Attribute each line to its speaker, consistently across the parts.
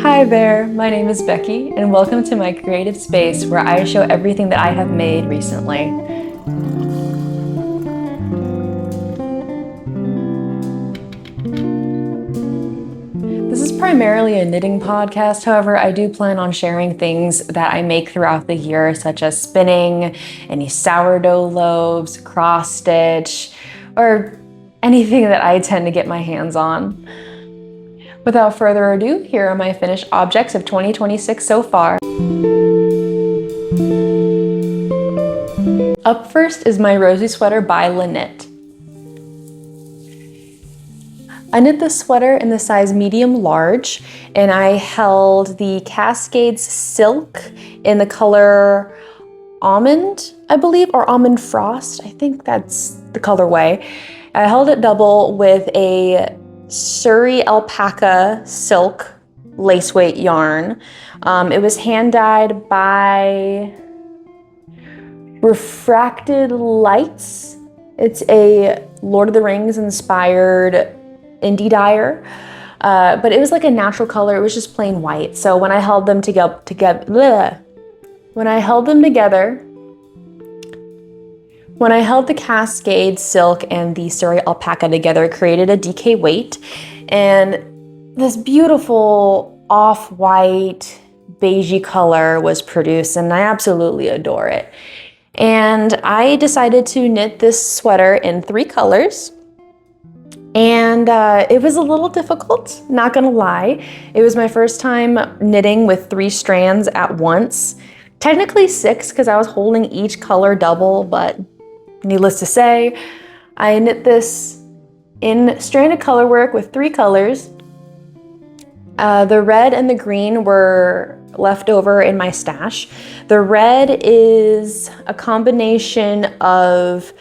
Speaker 1: Hi there, my name is Becky, and welcome to my creative space where I show everything that I have made recently. This is primarily a knitting podcast, however, I do plan on sharing things that I make throughout the year, such as spinning, any sourdough loaves, cross stitch, or anything that I tend to get my hands on. Without further ado, here are my finished objects of 2026 so far. Up first is my Rosie Sweater by Knit. I knit this sweater in the size medium large, and I held the Cascades silk in the color almond, I believe, or almond frost. I think that's the colorway. I held it double with a Surrey alpaca silk lace weight yarn. It was hand dyed by Refracted Lights. It's a Lord of the Rings inspired indie dyer, but it was like a natural color. It was just plain white. So when I held them together, when I held the Cascade silk and the Surrey alpaca together, it created a DK weight, and this beautiful off-white beigey color was produced, and I absolutely adore it. And I decided to knit this sweater in 3 colors. And it was a little difficult, not gonna lie. It was my first time knitting with 3 strands at once. Technically 6, because I was holding each color double, but needless to say, I knit this in stranded color work with 3 colors. The red and the green were left over in my stash. The red is a combination of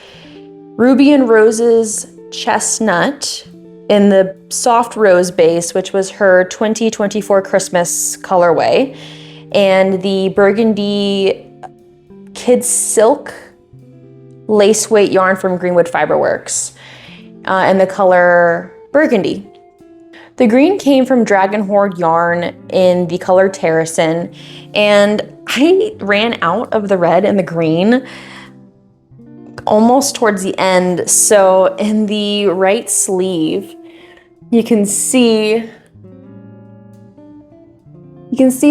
Speaker 1: Ruby and Rose's chestnut in the soft rose base, which was her 2024 Christmas colorway, and the burgundy kids silk lace weight yarn from Greenwood Fiberworks in the color burgundy. The green came from Dragon Hoard yarn in the color Terracin, and I ran out of the red and the green almost towards the end. So in the right sleeve, you can see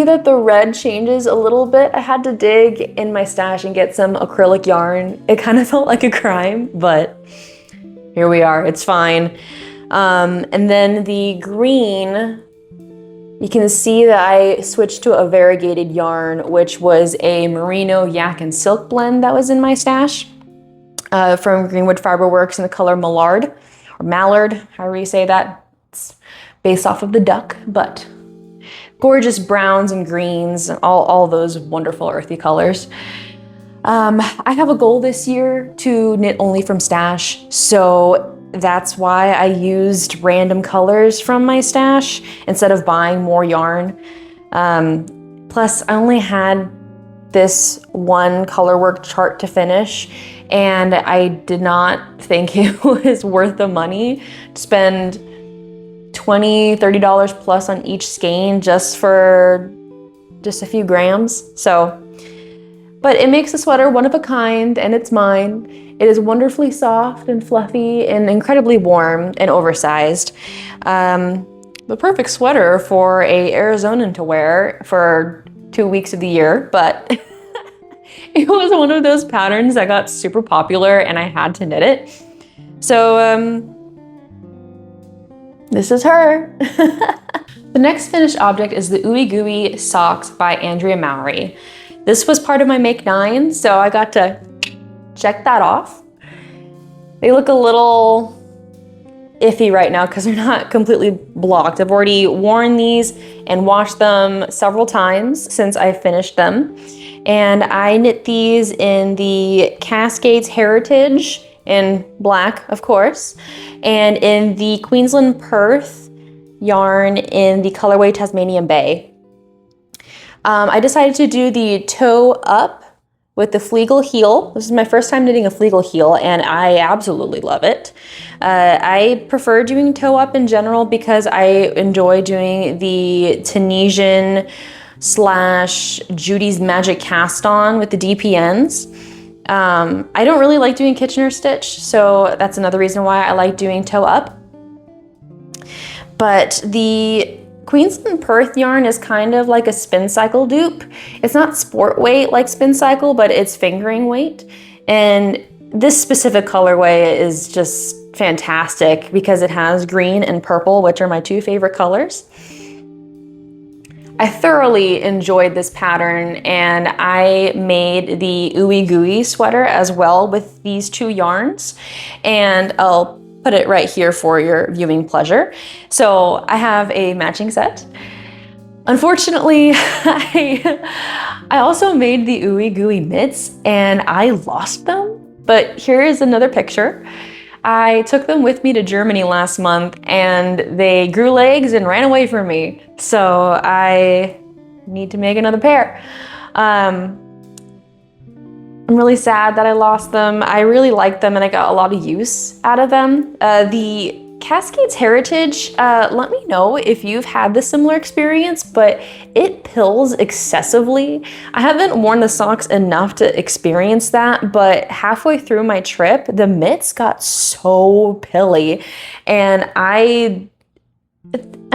Speaker 1: that the red changes a little bit. I had to dig in my stash and get some acrylic yarn. It kind of felt like a crime, but here we are, it's fine. And then the green, you can see that I switched to a variegated yarn, which was a merino yak and silk blend that was in my stash. From Greenwood Fiberworks in the color Mallard, or Mallard, however you say that. It's based off of the duck, but gorgeous browns and greens, all those wonderful earthy colors. I have a goal this year to knit only from stash, so that's why I used random colors from my stash instead of buying more yarn. Plus, I only had this one color work chart to finish, and I did not think it was worth the money to spend $20, $30 plus on each skein just for just a few grams. So, but it makes the sweater one of a kind, and it's mine. It is wonderfully soft and fluffy and incredibly warm and oversized. The perfect sweater for a Arizonan to wear for 2 weeks of the year, but it was one of those patterns that got super popular and I had to knit it. So this is her. The next finished object is the Ooey Gooey socks by Andrea Mowry. This was part of my Make 9, so I got to check that off. They look a little iffy right now because they're not completely blocked. I've already worn these and washed them several times since I finished them. And I knit these in the Cascades Heritage in black, of course, and in the Queensland Perth yarn in the colorway Tasmanian Bay. I decided to do the toe up with the Fleegle heel. This is my first time knitting a Fleegle heel, and I absolutely love it. I prefer doing toe up in general because I enjoy doing the Tunisian / Judy's Magic cast on with the DPNs. I don't really like doing Kitchener stitch, so that's another reason why I like doing toe up. But the Queensland Perth yarn is kind of like a spin cycle dupe. It's not sport weight like spin cycle, but it's fingering weight. And this specific colorway is just fantastic because it has green and purple, which are my two favorite colors. I thoroughly enjoyed this pattern, and I made the Ooey Gooey sweater as well with these two yarns, and I'll put it right here for your viewing pleasure. So I have a matching set. Unfortunately, I also made the Ooey Gooey mitts and I lost them, but here is another picture. I took them with me to Germany last month and they grew legs and ran away from me. So I need to make another pair. I'm really sad that I lost them. I really liked them and I got a lot of use out of them. The Cascades Heritage, let me know if you've had this similar experience, but it pills excessively. I haven't worn the socks enough to experience that, but halfway through my trip, the mitts got so pilly, and I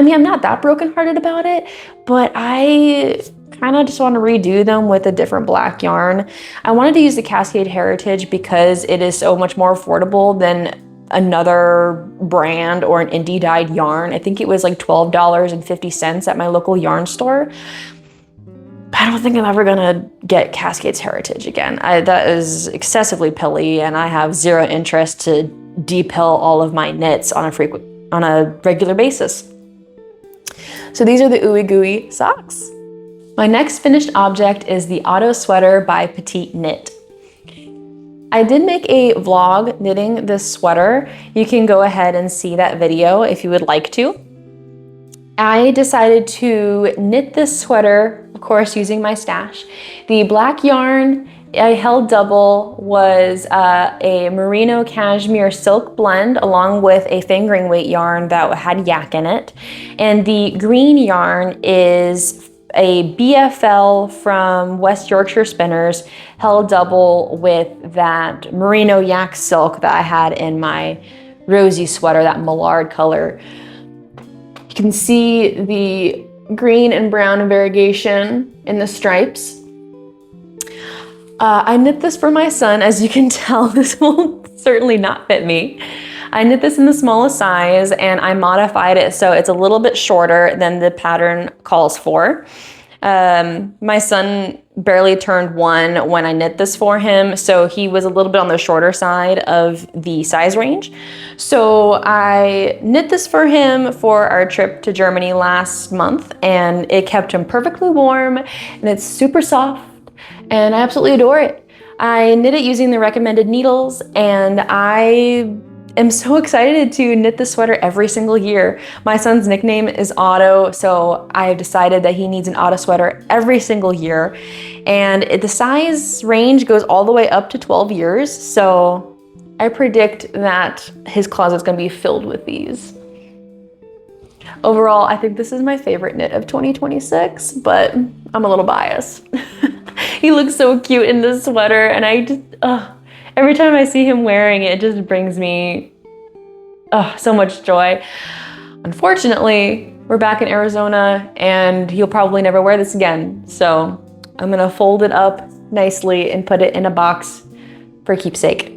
Speaker 1: mean, I'm not that brokenhearted about it, but I kind of just want to redo them with a different black yarn. I wanted to use the Cascade Heritage because it is so much more affordable than another brand or an indie dyed yarn. I think it was like $12.50 at my local yarn store. But I don't think I'm ever gonna get Cascades Heritage again. That is excessively pilly, and I have zero interest to depill all of my knits on a regular basis. So these are the Ooey Gooey socks. My next finished object is the Otto sweater by PetiteKnit. I did make a vlog knitting this sweater. You can go ahead and see that video if you would like to. I decided to knit this sweater, of course, using my stash. The black yarn I held double was a merino cashmere silk blend along with a fingering weight yarn that had yak in it. And the green yarn is a BFL from West Yorkshire Spinners, held double with that merino yak silk that I had in my Rosie Sweater, that Millard color. You can see the green and brown variegation in the stripes. I knit this for my son. As you can tell, this will certainly not fit me. I knit this in the smallest size and I modified it so it's a little bit shorter than the pattern calls for. My son barely turned 1 when I knit this for him, so he was a little bit on the shorter side of the size range. So I knit this for him for our trip to Germany last month, and it kept him perfectly warm, and it's super soft, and I absolutely adore it. I knit it using the recommended needles, and I am so excited to knit this sweater every single year. My son's nickname is Otto, so I've decided that he needs an Otto sweater every single year. And the size range goes all the way up to 12 years, so I predict that his closet's gonna be filled with these. Overall, I think this is my favorite knit of 2026, but I'm a little biased. He looks so cute in this sweater, and I just, every time I see him wearing it, it just brings me so much joy. Unfortunately, we're back in Arizona and he'll probably never wear this again. So I'm gonna fold it up nicely and put it in a box for keepsake.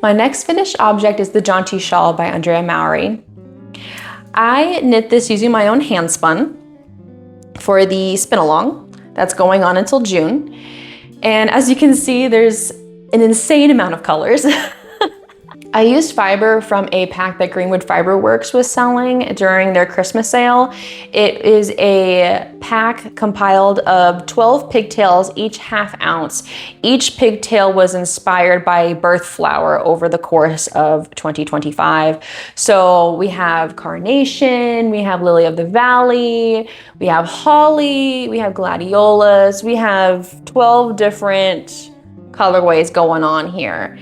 Speaker 1: My next finished object is the Jaunty shawl by Andrea Mowry. I knit this using my own hand spun for the spin along that's going on until June. And as you can see, there's an insane amount of colors. I used fiber from a pack that Greenwood Fiber Works was selling during their Christmas sale. It is a pack compiled of 12 pigtails, each ½ ounce. Each pigtail was inspired by a birth flower over the course of 2025. So we have carnation, we have lily of the valley, we have holly, we have gladiolas, we have 12 different colorways going on here.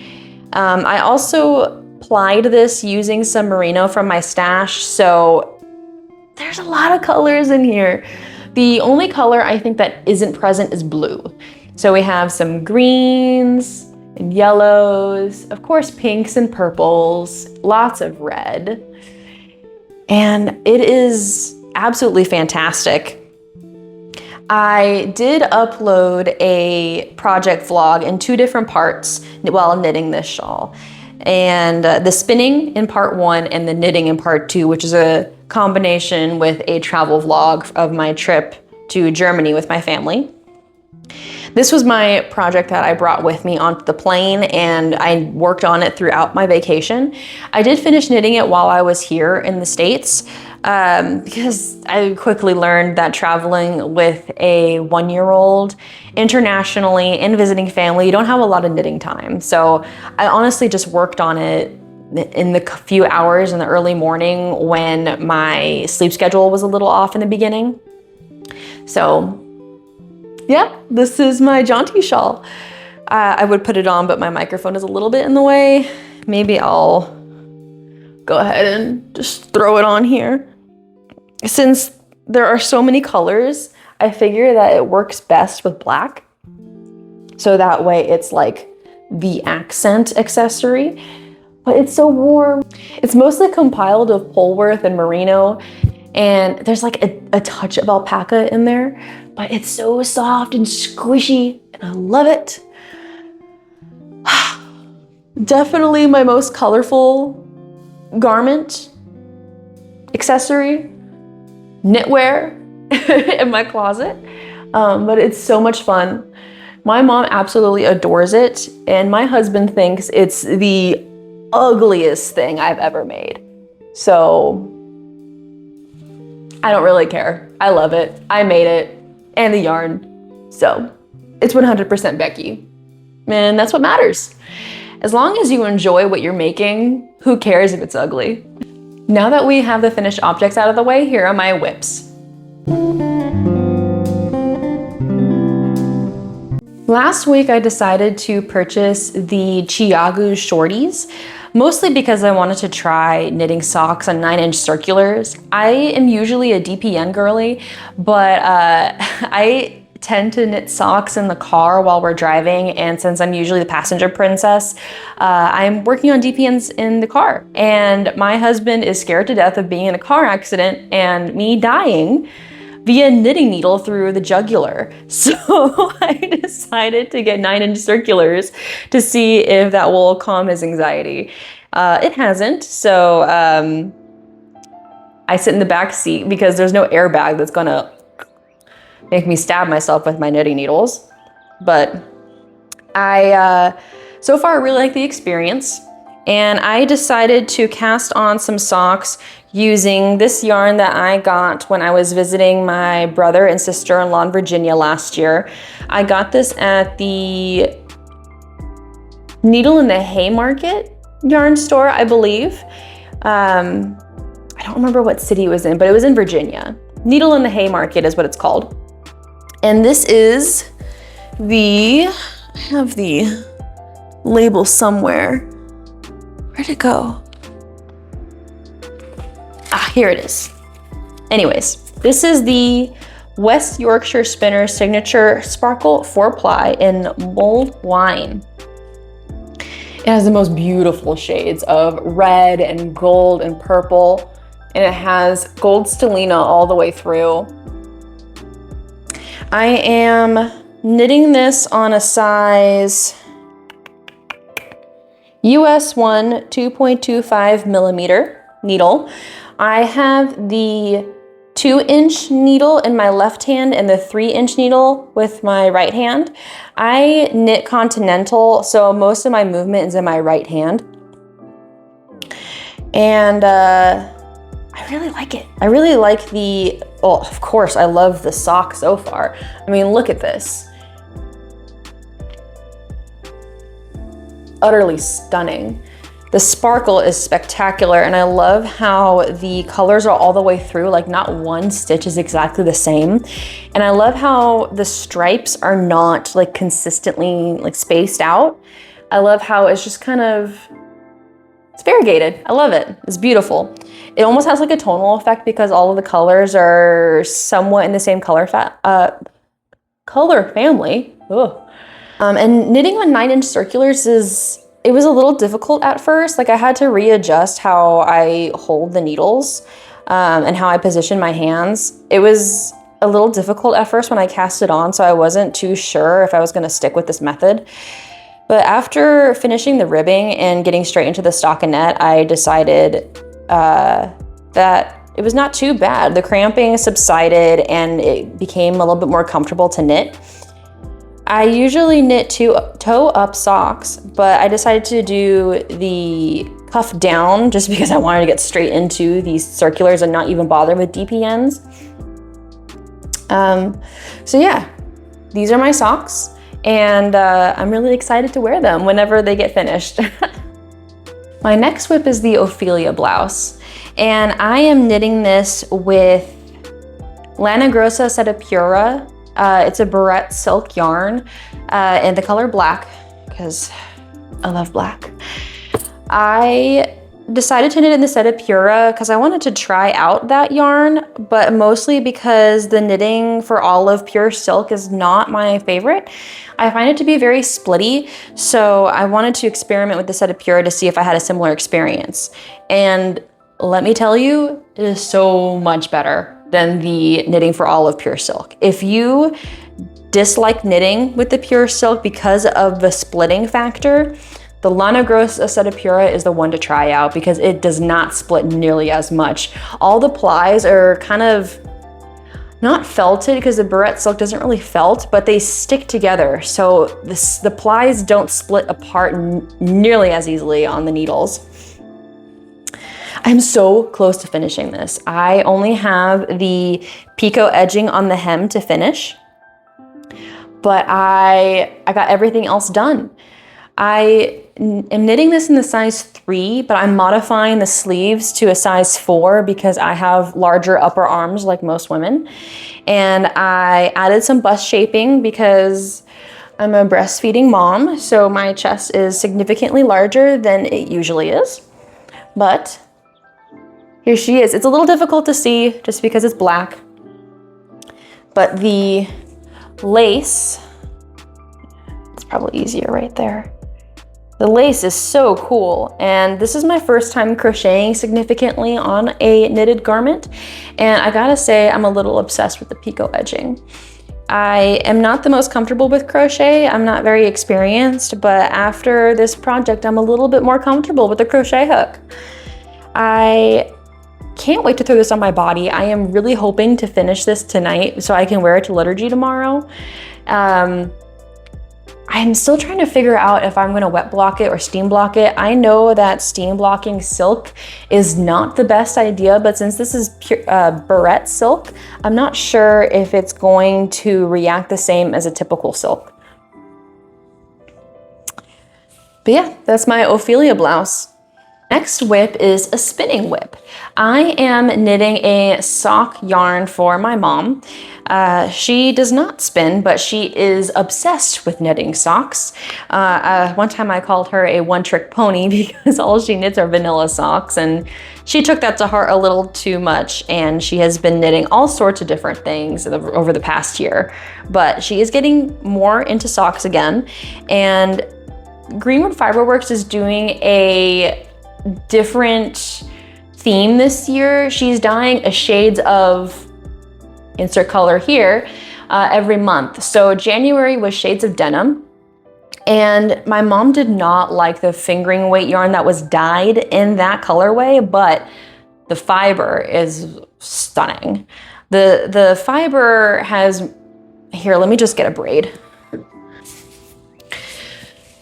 Speaker 1: I also plied this using some merino from my stash, so there's a lot of colors in here. The only color I think that isn't present is blue. So we have some greens and yellows, of course pinks and purples, lots of red, and it is absolutely fantastic. I did upload a project vlog in 2 different parts while knitting this shawl. And the spinning in part 1 and the knitting in part 2, which is a combination with a travel vlog of my trip to Germany with my family. This was my project that I brought with me onto the plane, and I worked on it throughout my vacation. I did finish knitting it while I was here in the States, because I quickly learned that traveling with a 1-year-old internationally and visiting family, you don't have a lot of knitting time. So I honestly just worked on it in the few hours in the early morning when my sleep schedule was a little off in the beginning. So yeah, this is my Jaunty shawl. I would put it on, but my microphone is a little bit in the way. Maybe I'll go ahead and just throw it on here. Since there are so many colors, I figure that it works best with black. So that way it's like the accent accessory, but it's so warm. It's mostly compiled of Polworth and merino, and there's like a touch of alpaca in there, but it's so soft and squishy, and I love it. Definitely my most colorful garment, accessory, knitwear in my closet, but it's so much fun. My mom absolutely adores it, and my husband thinks it's the ugliest thing I've ever made. So I don't really care. I love it. I made it, and the yarn. So it's 100% Becky, and that's what matters. As long as you enjoy what you're making, who cares if it's ugly? Now that we have the finished objects out of the way, here are my whips. Last week I decided to purchase the Chiagu shorties, mostly because I wanted to try knitting socks on 9-inch circulars. I am usually a DPN girly, but I tend to knit socks in the car while we're driving, and since I'm usually the passenger princess, I'm working on DPNs in the car. And my husband is scared to death of being in a car accident and me dying via knitting needle through the jugular. So I decided to get 9-inch circulars to see if that will calm his anxiety. It hasn't, so I sit in the back seat because there's no airbag that's gonna make me stab myself with my knitting needles. But I, so far, really like the experience. And I decided to cast on some socks using this yarn that I got when I was visiting my brother and sister-in-law in Virginia last year. I got this at the Needle in the Haymarket yarn store, I believe. I don't remember what city it was in, but it was in Virginia. Needle in the Haymarket is what it's called. And this is I have the label somewhere. Where'd it go? Ah, here it is. Anyways, this is the West Yorkshire Spinner Signature Sparkle 4-ply in mulled wine. It has the most beautiful shades of red and gold and purple, and it has gold stellina all the way through. I am knitting this on a size US 1 2.25 millimeter needle. I have the 2-inch needle in my left hand and the 3-inch needle with my right hand. I knit continental, so most of my movement is in my right hand. And I really like it. I really like the, oh, of course, I love the sock so far. I mean, look at this. Utterly stunning. The sparkle is spectacular, and I love how the colors are all the way through, like not one stitch is exactly the same. And I love how the stripes are not like consistently like spaced out. I love how it's just kind of, it's variegated. I love it. It's beautiful. It almost has like a tonal effect because all of the colors are somewhat in the same color family. Ugh. And knitting on 9-inch circulars it was a little difficult at first. Like I had to readjust how I hold the needles and how I position my hands. It was a little difficult at first when I cast it on, so I wasn't too sure if I was gonna stick with this method. But after finishing the ribbing and getting straight into the stockinette, I decided that it was not too bad. The cramping subsided and it became a little bit more comfortable to knit. I usually knit toe-up socks, but I decided to do the cuff down just because I wanted to get straight into these circulars and not even bother with DPNs. So yeah, these are my socks, and I'm really excited to wear them whenever they get finished. My next whip is the Ophelia blouse, and I am knitting this with Lana Grossa Seta Pura. It's a barrette silk yarn in the color black because I love black. I decided to knit in the Seta Pura because I wanted to try out that yarn, but mostly because the knitting for all of pure silk is not my favorite. I find it to be very splitty, so I wanted to experiment with the Seta Pura to see if I had a similar experience. And let me tell you, it is so much better than the knitting for all of pure silk. If you dislike knitting with the pure silk because of the splitting factor, the Lana Grossa Seta Pura is the one to try out because it does not split nearly as much. All the plies are kind of not felted because the barrette silk doesn't really felt, but they stick together. So the plies don't split apart nearly as easily on the needles. I'm so close to finishing this. I only have the picot edging on the hem to finish, but I got everything else done. I am knitting this in the size 3, but I'm modifying the sleeves to a size 4 because I have larger upper arms like most women. And I added some bust shaping because I'm a breastfeeding mom, so my chest is significantly larger than it usually is. But here she is. It's a little difficult to see just because it's black, but the lace, it's probably easier right there. The lace is so cool, and this is my first time crocheting significantly on a knitted garment, and I gotta say I'm a little obsessed with the picot edging. I am not the most comfortable with crochet. I'm not very experienced, but after this project, I'm a little bit more comfortable with the crochet hook. I can't wait to throw this on my body. I am really hoping to finish this tonight so I can wear it to liturgy tomorrow. I'm still trying to figure out if I'm gonna wet block it or steam block it. I know that steam blocking silk is not the best idea, but since this is pure, barrette silk, I'm not sure if it's going to react the same as a typical silk. But yeah, that's my Ophelia blouse. Next whip is a spinning whip. I am knitting a sock yarn for my mom. She does not spin, but she is obsessed with knitting socks. One time I called her a one-trick pony because all she knits are vanilla socks, and she took that to heart a little too much, and she has been knitting all sorts of different things over the past year. But she is getting more into socks again, and Greenwood Fiberworks is doing a different theme this year. She's dyeing a shades of, insert color here, every month. So January was shades of denim, and my mom did not like the fingering weight yarn that was dyed in that colorway, but the fiber is stunning. The fiber has, here, let me just get a braid.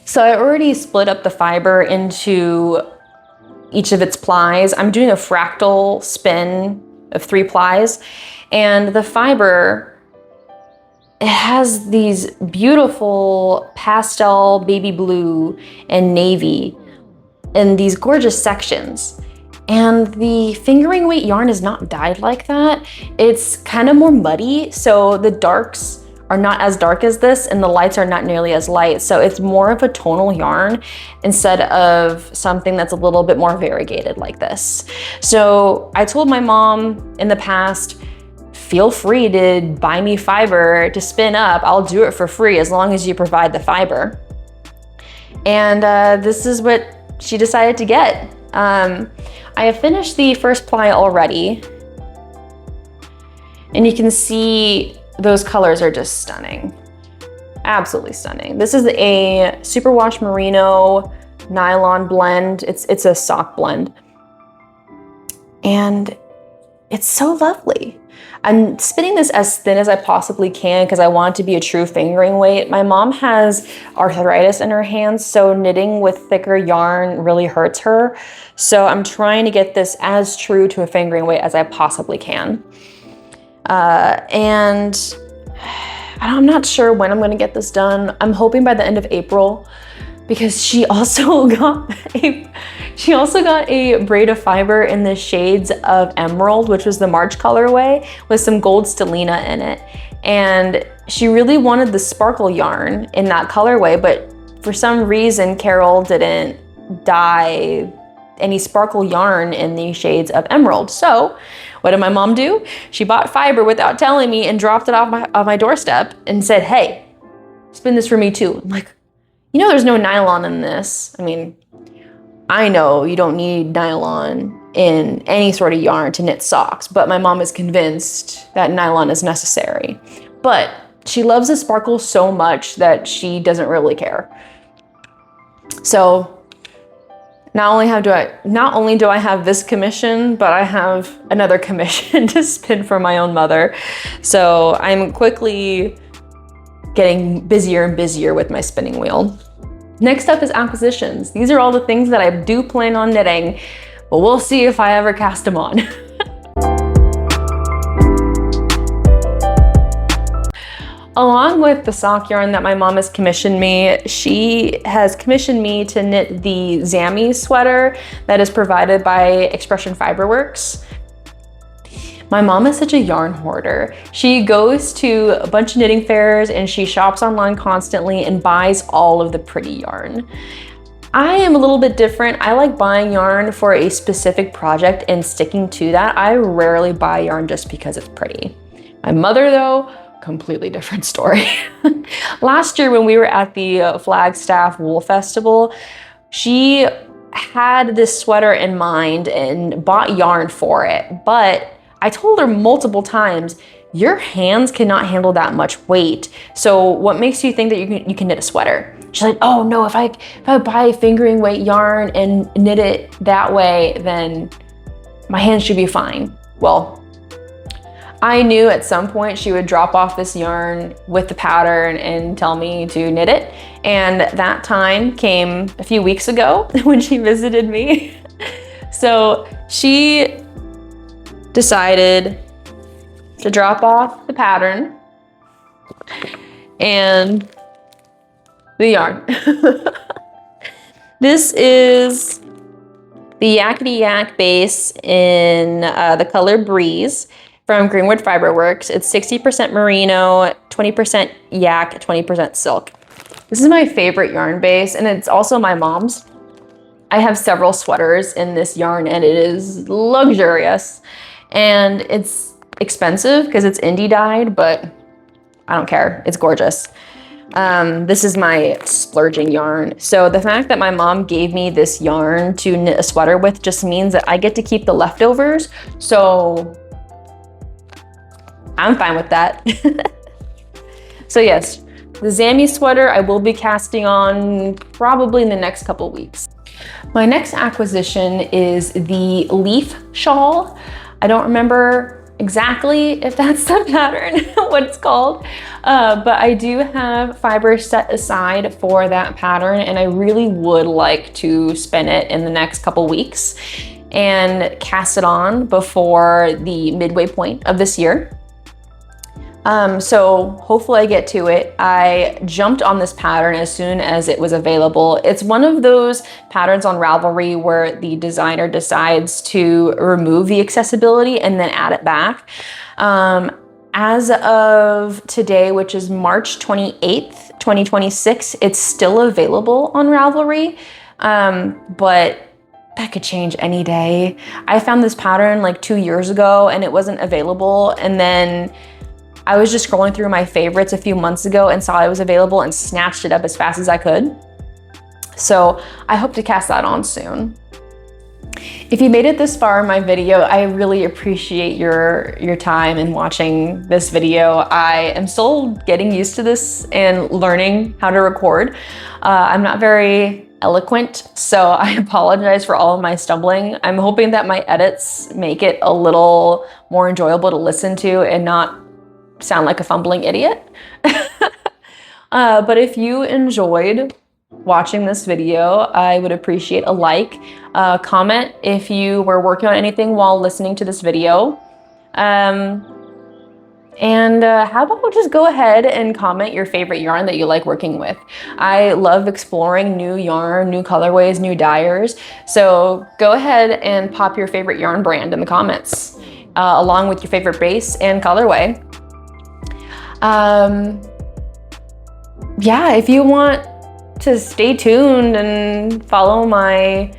Speaker 1: So I already split up the fiber into each of its plies. I'm doing a fractal spin of 3 plies, and the fiber, it has these beautiful pastel baby blue and navy in these gorgeous sections. And the fingering weight yarn is not dyed like that. It's kind of more muddy, so the darks are not as dark as this and the lights are not nearly as light. So it's more of a tonal yarn instead of something that's a little bit more variegated like this. So I told my mom in the past, feel free to buy me fiber to spin up. I'll do it for free as long as you provide the fiber. And this is what she decided to get. I have finished the first ply already, and you can see those colors are just stunning. Absolutely stunning. This is a superwash merino nylon blend. It's a sock blend. And it's so lovely. I'm spinning this as thin as I possibly can because I want it to be a true fingering weight. My mom has arthritis in her hands, so knitting with thicker yarn really hurts her. So I'm trying to get this as true to a fingering weight as I possibly can. And I'm not sure when I'm gonna get this done. I'm hoping by the end of April, because she also got a braid of fiber in the shades of Emerald, which was the March colorway, with some gold stellina in it. And she really wanted the sparkle yarn in that colorway, but for some reason, Carol didn't dye any sparkle yarn in the shades of Emerald. So what did my mom do? She bought fiber without telling me and dropped it off my doorstep and said, hey, spin this for me too. I'm like, you know, there's no nylon in this. I mean, I know you don't need nylon in any sort of yarn to knit socks, but my mom is convinced that nylon is necessary. But she loves the sparkle so much that she doesn't really care. So not only do I have this commission, but I have another commission to spin for my own mother. So I'm quickly getting busier and busier with my spinning wheel. Next up is acquisitions. These are all the things that I do plan on knitting, but we'll see if I ever cast them on. Along with the sock yarn that my mom has commissioned me, she has commissioned me to knit the Jaunty sweater that is provided by Expression Fiberworks. My mom is such a yarn hoarder. She goes to a bunch of knitting fairs and she shops online constantly and buys all of the pretty yarn. I am a little bit different. I like buying yarn for a specific project and sticking to that. I rarely buy yarn just because it's pretty. My mother though, completely different story. Last year when we were at the Flagstaff Wool Festival, she had this sweater in mind and bought yarn for it, but I told her multiple times, your hands cannot handle that much weight. So what makes you think that you can knit a sweater? She's like, oh no, if I buy fingering weight yarn and knit it that way, then my hands should be fine. Well, I knew at some point she would drop off this yarn with the pattern and tell me to knit it. And that time came a few weeks ago when she visited me. So she decided to drop off the pattern and the yarn. This is the Yakety Yak base in the color Breeze from Greenwood Fiberworks. It's 60% merino, 20% yak, 20% silk. This is my favorite yarn base, and it's also my mom's. I have several sweaters in this yarn, and it is luxurious. And it's expensive because it's indie dyed, but I don't care. It's gorgeous. This is my splurging yarn. So the fact that my mom gave me this yarn to knit a sweater with just means that I get to keep the leftovers. So I'm fine with that. So yes, the Jaunty sweater I will be casting on probably in the next couple weeks. My next acquisition is the leaf shawl. I don't remember exactly if that's the pattern, what it's called. But I do have fibers set aside for that pattern, and I really would like to spin it in the next couple weeks and cast it on before the midway point of this year. So hopefully I get to it. I jumped on this pattern as soon as it was available. It's one of those patterns on Ravelry where the designer decides to remove the accessibility and then add it back. As of today, which is March 28th, 2026, it's still available on Ravelry, but that could change any day. I found this pattern like 2 years ago and it wasn't available, and then I was just scrolling through my favorites a few months ago and saw it was available and snatched it up as fast as I could. So I hope to cast that on soon. If you made it this far in my video, I really appreciate your time in watching this video. I am still getting used to this and learning how to record. I'm not very eloquent, so I apologize for all of my stumbling. I'm hoping that my edits make it a little more enjoyable to listen to and not sound like a fumbling idiot. But if you enjoyed watching this video, I would appreciate a like, comment if you were working on anything while listening to this video. And how about we'll just go ahead and comment your favorite yarn that you like working with. I love exploring new yarn, new colorways, new dyers. So go ahead and pop your favorite yarn brand in the comments, along with your favorite base and colorway. Yeah, if you want to stay tuned and follow my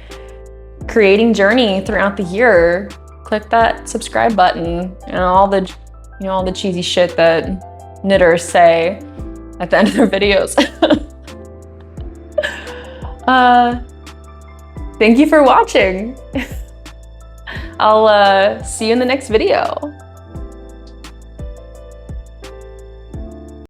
Speaker 1: creating journey throughout the year, click that subscribe button and all the cheesy shit that knitters say at the end of their videos. Thank you for watching. I'll see you in the next video.